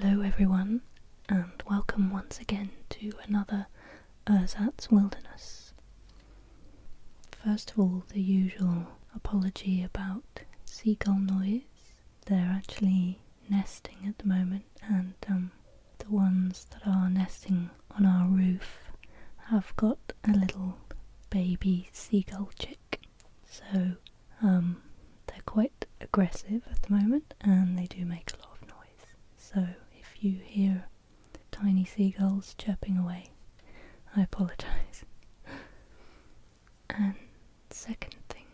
Hello everyone, and welcome once again to another Ersatz Wilderness. First of all, the usual apology about seagull noise. They're actually nesting at the moment, and the ones that are nesting on our roof have got a little baby seagull chick. So they're quite aggressive at the moment, and they do make a lot of noise. So if you hear tiny seagulls chirping away, I apologise. And second thing,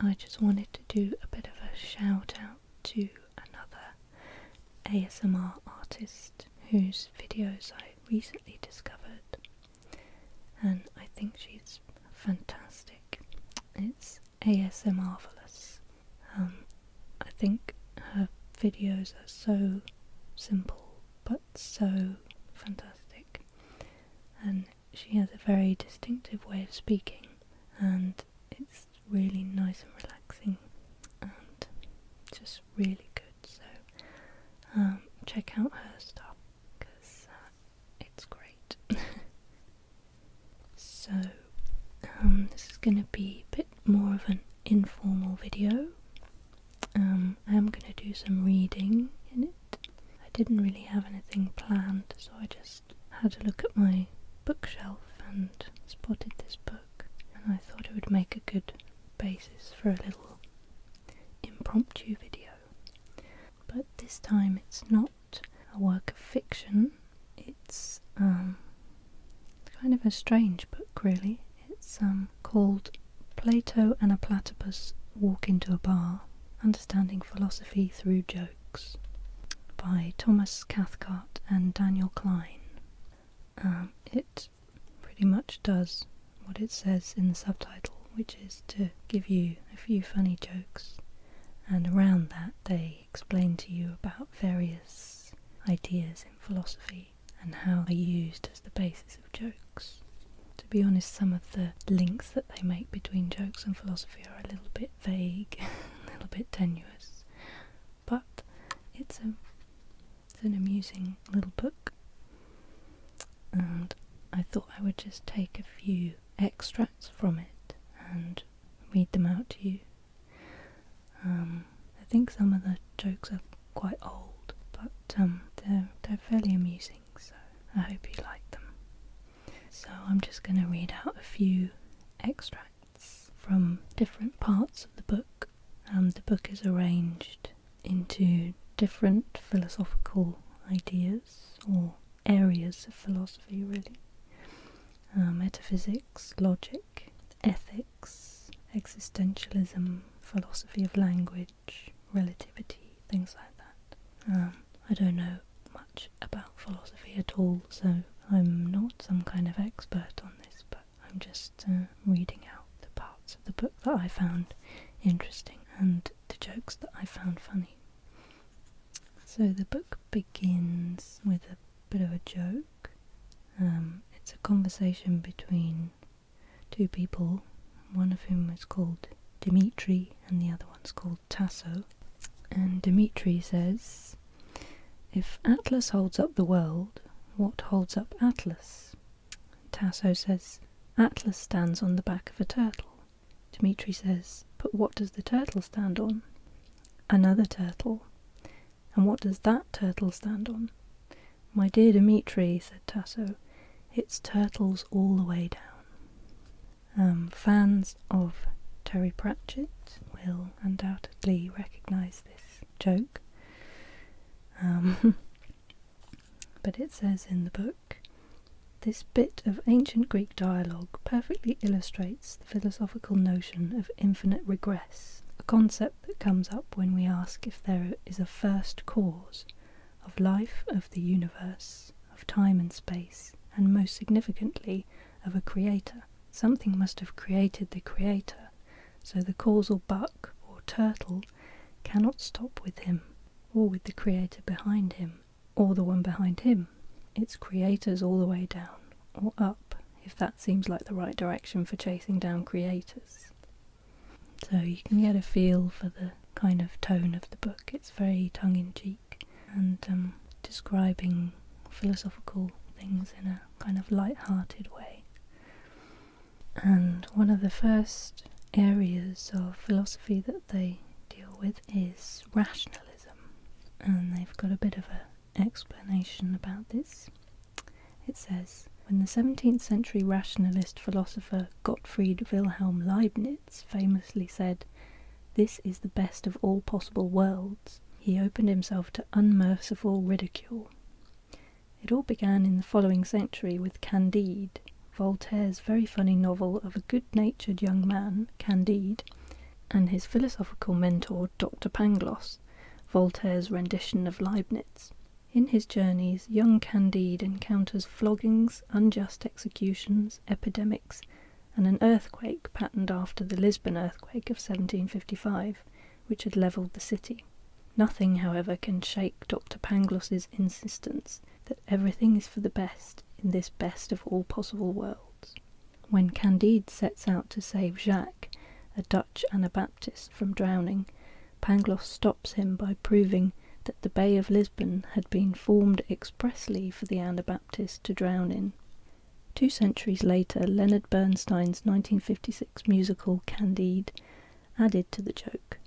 I just wanted to do a bit of a shout out to another ASMR artist whose videos I recently discovered, and I think she's fantastic. It's ASMRvelous. I think her videos are so simple but so fantastic, and she has a very distinctive way of speaking, and it's really nice and relaxing and just really good. So check out her stuff because it's great. So this is going to be a bit more of an informal video. I am going to do some reading in it. I didn't really have anything planned, so I just had a look at my bookshelf and spotted this book, and I thought it would make a good basis for a little impromptu video. But this time it's not a work of fiction, it's kind of a strange book really. It's called Plato and a Platypus Walk into a Bar, Understanding Philosophy Through Jokes, by Thomas Cathcart and Daniel Klein. It pretty much does what it says in the subtitle, which is to give you a few funny jokes, and around that they explain to you about various ideas in philosophy and how they're used as the basis of jokes. To be honest, some of the links that they make between jokes and philosophy are a little bit vague, a little bit tenuous, but it's an amusing little book, and I thought I would just take a few extracts from it and read them out to you. I think some of the jokes are quite old, but they're fairly amusing, so I hope you like them. So I'm just going to read out a few extracts from different parts of the book. The book is arranged into different philosophical ideas, or areas of philosophy really. Metaphysics, logic, ethics, existentialism, philosophy of language, relativity, things like that. I don't know much about philosophy at all, so I'm not some kind of expert on this, but I'm just reading out the parts of the book that I found interesting and the jokes that I found funny. So the book begins with a bit of a joke. It's a conversation between two people, one of whom is called Dimitri and the other one's called Tasso. And Dimitri says, "If Atlas holds up the world, what holds up Atlas?" Tasso says, "Atlas stands on the back of a turtle." Dimitri says, "But what does the turtle stand on?" "Another turtle." "And what does that turtle stand on?" "My dear Dimitri," said Tasso, "it's turtles all the way down." Fans of Terry Pratchett will undoubtedly recognise this joke. But it says in the book, "This bit of ancient Greek dialogue perfectly illustrates the philosophical notion of infinite regress, a concept that comes up when we ask if there is a first cause of life, of the universe, of time and space, and most significantly, of a creator. Something must have created the creator, so the causal buck or turtle cannot stop with him, or with the creator behind him, or the one behind him. It's creators all the way down, or up, if that seems like the right direction for chasing down creators." So you can get a feel for the kind of tone of the book. It's very tongue-in-cheek, and describing philosophical things in a kind of light-hearted way. And one of the first areas of philosophy that they deal with is rationalism, and they've got a bit of an explanation about this. It says, when the 17th century rationalist philosopher Gottfried Wilhelm Leibniz famously said, "This is the best of all possible worlds," he opened himself to unmerciful ridicule. It all began in the following century with Candide, Voltaire's very funny novel of a good-natured young man, Candide, and his philosophical mentor, Dr. Pangloss, Voltaire's rendition of Leibniz. In his journeys, young Candide encounters floggings, unjust executions, epidemics, and an earthquake patterned after the Lisbon earthquake of 1755, which had levelled the city. Nothing, however, can shake Dr. Pangloss's insistence that everything is for the best in this best of all possible worlds. When Candide sets out to save Jacques, a Dutch Anabaptist, from drowning, Pangloss stops him by proving that the Bay of Lisbon had been formed expressly for the Anabaptist to drown in. 2 centuries later, Leonard Bernstein's 1956 musical Candide added to the joke.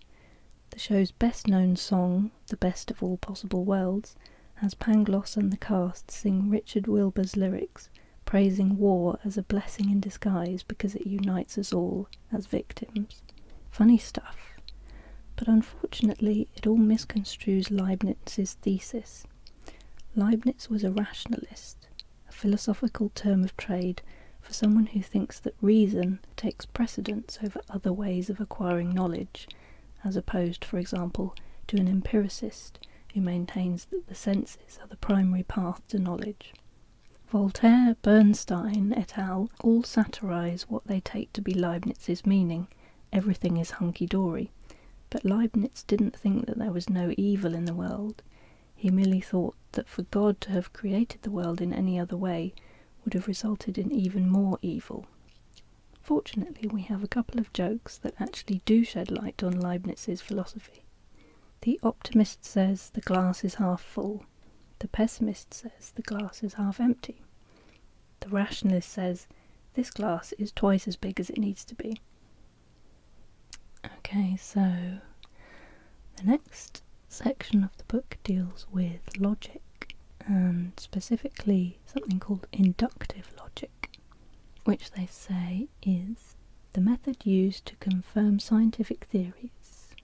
The show's best-known song, The Best of All Possible Worlds, has Pangloss and the cast sing Richard Wilbur's lyrics, praising war as a blessing in disguise because it unites us all as victims. Funny stuff. But unfortunately, it all misconstrues Leibniz's thesis. Leibniz was a rationalist, a philosophical term of trade for someone who thinks that reason takes precedence over other ways of acquiring knowledge, as opposed, for example, to an empiricist who maintains that the senses are the primary path to knowledge. Voltaire, Bernstein et al. All satirise what they take to be Leibniz's meaning: everything is hunky-dory. But Leibniz didn't think that there was no evil in the world. He merely thought that for God to have created the world in any other way would have resulted in even more evil. Fortunately, we have a couple of jokes that actually do shed light on Leibniz's philosophy. The optimist says the glass is half full. The pessimist says the glass is half empty. The rationalist says this glass is twice as big as it needs to be. Okay, so the next section of the book deals with logic, and specifically something called inductive logic, which they say is the method used to confirm scientific theories.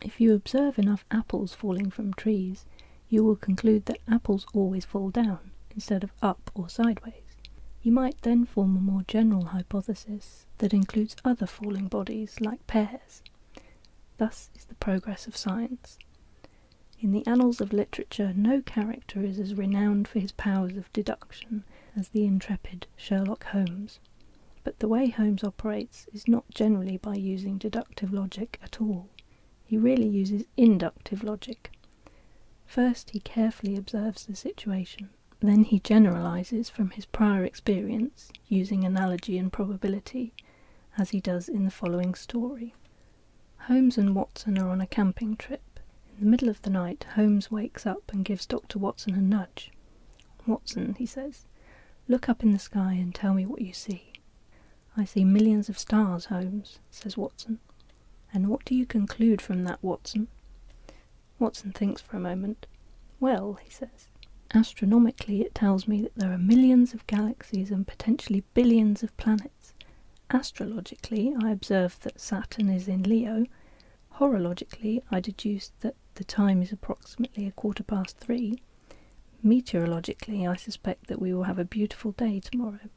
If you observe enough apples falling from trees, you will conclude that apples always fall down, instead of up or sideways. You might then form a more general hypothesis that includes other falling bodies, like pears. Thus is the progress of science. In the annals of literature, no character is as renowned for his powers of deduction as the intrepid Sherlock Holmes. But the way Holmes operates is not generally by using deductive logic at all. He really uses inductive logic. First, he carefully observes the situation. Then he generalises from his prior experience, using analogy and probability, as he does in the following story. Holmes and Watson are on a camping trip. In the middle of the night, Holmes wakes up and gives Dr. Watson a nudge. "Watson," he says, "look up in the sky and tell me what you see." "I see millions of stars, Holmes," says Watson. "And what do you conclude from that, Watson?" Watson thinks for a moment. "Well," he says, "astronomically it tells me that there are millions of galaxies and potentially billions of planets. Astrologically, I observe that Saturn is in Leo. Horologically, I deduce that the time is approximately 3:15. Meteorologically, I suspect that we will have a beautiful day tomorrow.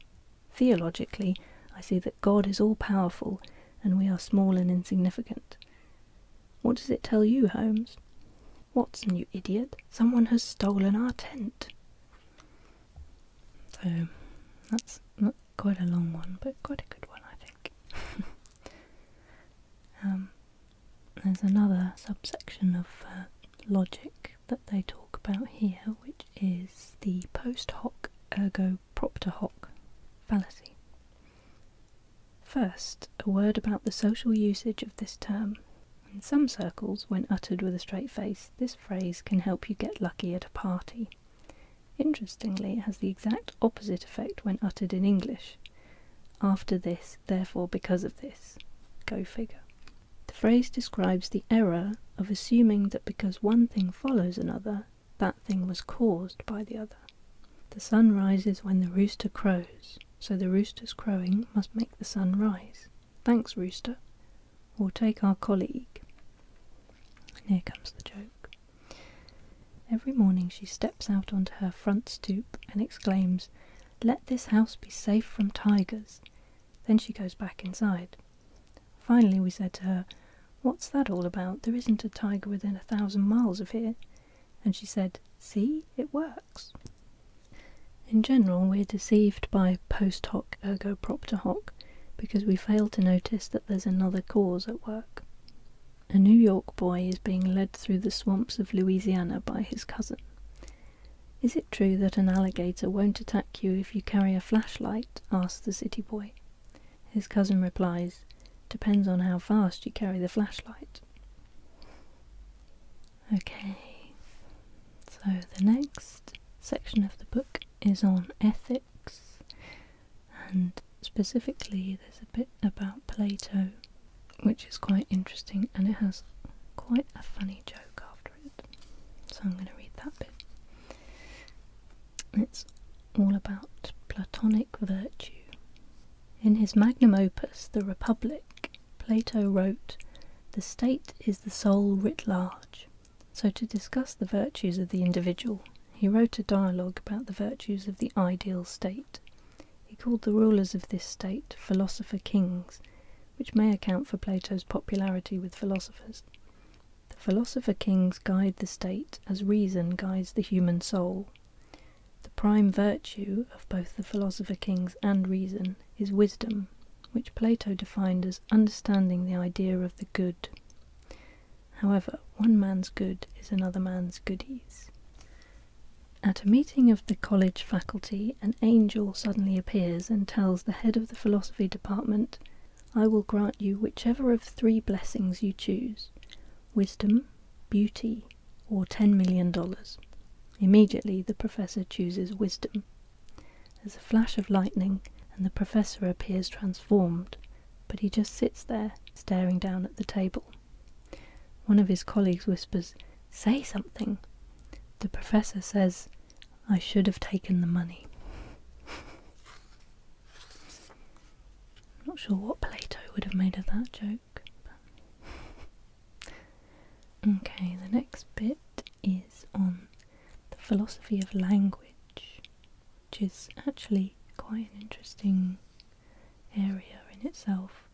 Theologically, I see that God is all-powerful and we are small and insignificant. What does it tell you, Holmes?" "Watson, you idiot, someone has stolen our tent." So, that's not quite a long one, but quite a good one, I think. There's another subsection of logic that they talk about here, which is the post hoc ergo propter hoc fallacy. First, a word about the social usage of this term. In some circles, when uttered with a straight face, this phrase can help you get lucky at a party. Interestingly, it has the exact opposite effect when uttered in English. After this, therefore because of this. Go figure. The phrase describes the error of assuming that because one thing follows another, that thing was caused by the other. The sun rises when the rooster crows, so the rooster's crowing must make the sun rise. Thanks, rooster. Or take our colleague. And here comes the joke. Every morning she steps out onto her front stoop and exclaims, "Let this house be safe from tigers." Then she goes back inside. Finally we said to her, "What's that all about? There isn't a tiger within 1,000 miles of here." And she said, "See, it works." In general, we're deceived by post hoc ergo propter hoc because we fail to notice that there's another cause at work. A New York boy is being led through the swamps of Louisiana by his cousin. "Is it true that an alligator won't attack you if you carry a flashlight?" asks the city boy. His cousin replies, "Depends on how fast you carry the flashlight." Okay, so the next section of the book is on ethics, and specifically there's a bit about Plato, which is quite interesting, and it has quite a funny joke after it, so I'm going to read that bit. It's all about Platonic virtue. In his magnum opus, The Republic, Plato wrote, "The state is the soul writ large." So to discuss the virtues of the individual, he wrote a dialogue about the virtues of the ideal state. He called the rulers of this state philosopher kings, which may account for Plato's popularity with philosophers. The philosopher kings guide the state as reason guides the human soul. The prime virtue of both the philosopher kings and reason is wisdom, which Plato defined as understanding the idea of the good. However, one man's good is another man's goodies. At a meeting of the college faculty, an angel suddenly appears and tells the head of the philosophy department, "I will grant you whichever of 3 blessings you choose: wisdom, beauty, or $10 million. Immediately the professor chooses wisdom. There's a flash of lightning and the professor appears transformed, but he just sits there, staring down at the table. One of his colleagues whispers, "Say something." The professor says, "I should have taken the money." I'm not sure what Plato would have made of that joke. Okay, the next bit is on the philosophy of language, which is actually quite an interesting area in itself.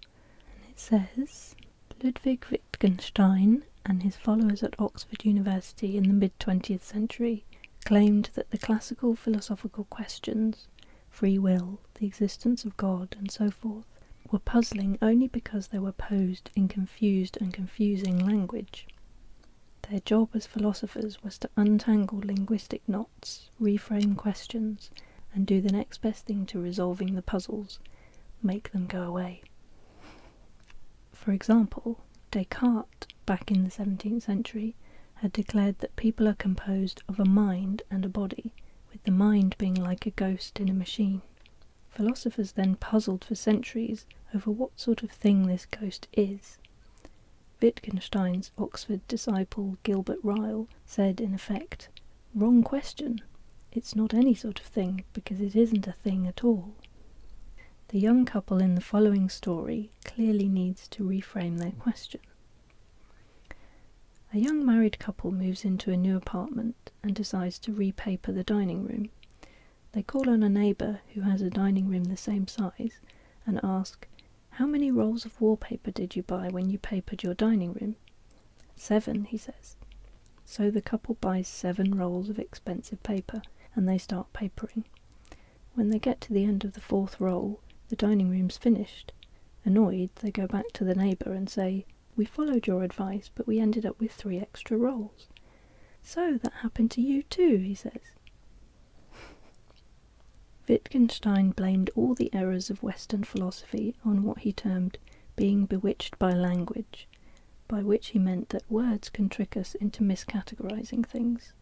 And it says, Ludwig Wittgenstein and his followers at Oxford University in the mid-20th century claimed that the classical philosophical questions, free will, the existence of God, and so forth, were puzzling only because they were posed in confused and confusing language. Their job as philosophers was to untangle linguistic knots, reframe questions, and do the next best thing to resolving the puzzles, make them go away. For example, Descartes, back in the 17th century, had declared that people are composed of a mind and a body, with the mind being like a ghost in a machine. Philosophers then puzzled for centuries over what sort of thing this ghost is. Wittgenstein's Oxford disciple Gilbert Ryle said in effect, "Wrong question. It's not any sort of thing, because it isn't a thing at all." The young couple in the following story clearly needs to reframe their question. A young married couple moves into a new apartment and decides to repaper the dining room. They call on a neighbour who has a dining room the same size and ask, "How many rolls of wallpaper did you buy when you papered your dining room?" 7, he says. So the couple buys 7 rolls of expensive paper and they start papering. When they get to the end of the 4th roll, the dining room's finished. Annoyed, they go back to the neighbour and say, "We followed your advice, but we ended up with 3 extra rolls." "So that happened to you too," he says. Wittgenstein blamed all the errors of Western philosophy on what he termed being bewitched by language, by which he meant that words can trick us into miscategorizing things.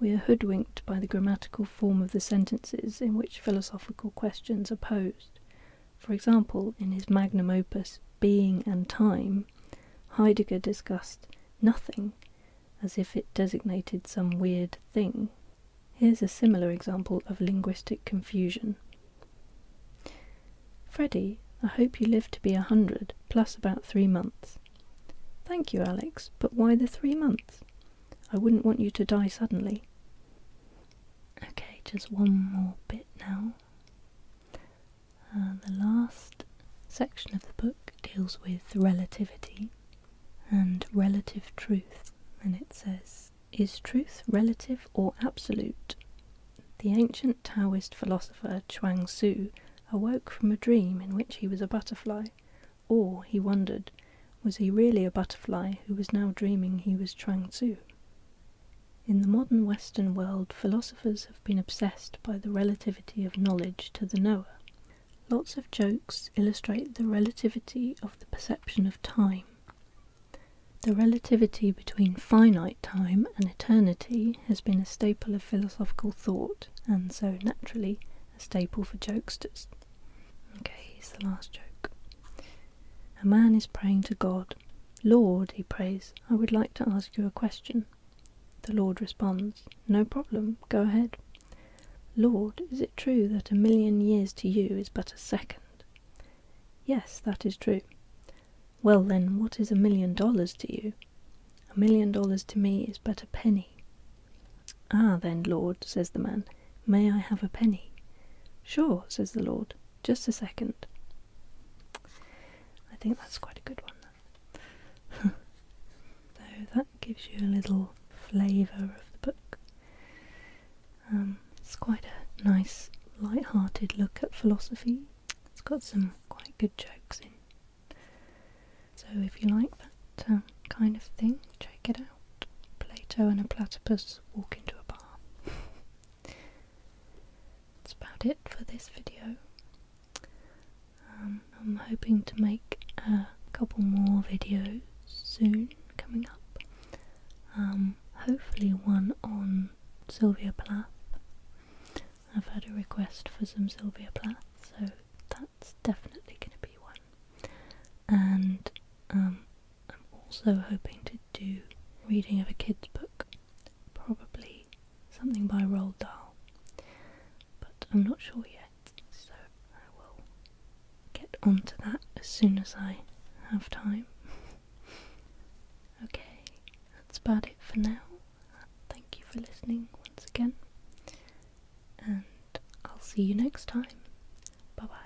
We are hoodwinked by the grammatical form of the sentences in which philosophical questions are posed. For example, in his magnum opus, Being and Time, Heidegger discussed nothing as if it designated some weird thing. Here's a similar example of linguistic confusion. Freddie, I hope you live to be 100, plus about 3 months. Thank you, Alex, but why the 3 months? I wouldn't want you to die suddenly. Okay, just one more bit now. The last section of the book deals with relativity and relative truth, and it says, is truth relative or absolute? The ancient Taoist philosopher Chuang Tzu awoke from a dream in which he was a butterfly, or, he wondered, was he really a butterfly who was now dreaming he was Chuang Tzu? In the modern Western world, philosophers have been obsessed by the relativity of knowledge to the knower. Lots of jokes illustrate the relativity of the perception of time. The relativity between finite time and eternity has been a staple of philosophical thought, and so naturally a staple for jokesters. Okay, here's the last joke. A man is praying to God. Lord, he prays, I would like to ask you a question. The Lord responds, no problem, go ahead. Lord, is it true that 1,000,000 years to you is but a second? Yes, that is true. Well then, what is $1,000,000 to you? $1,000,000 to me is but a penny. Ah then, Lord, says the man, may I have a penny? Sure, says the Lord, just a second. I think that's quite a good one. So that gives you a little flavour of the book. It's quite a nice, light-hearted look at philosophy. It's got some quite good jokes in. So if you like that kind of thing, check it out. Plato and a platypus walk into a bar. That's about it for this video. I'm hoping to make a couple more videos soon coming up. Hopefully one on Sylvia Plath. I've had a request for some Sylvia Plath, so that's definitely going to be one. And I'm also hoping to do reading of a kid's book, probably something by Roald Dahl, but I'm not sure yet, so I will get onto that as soon as I have time. Okay, that's about it for now. Thank you for listening once again, and I'll see you next time. Bye bye.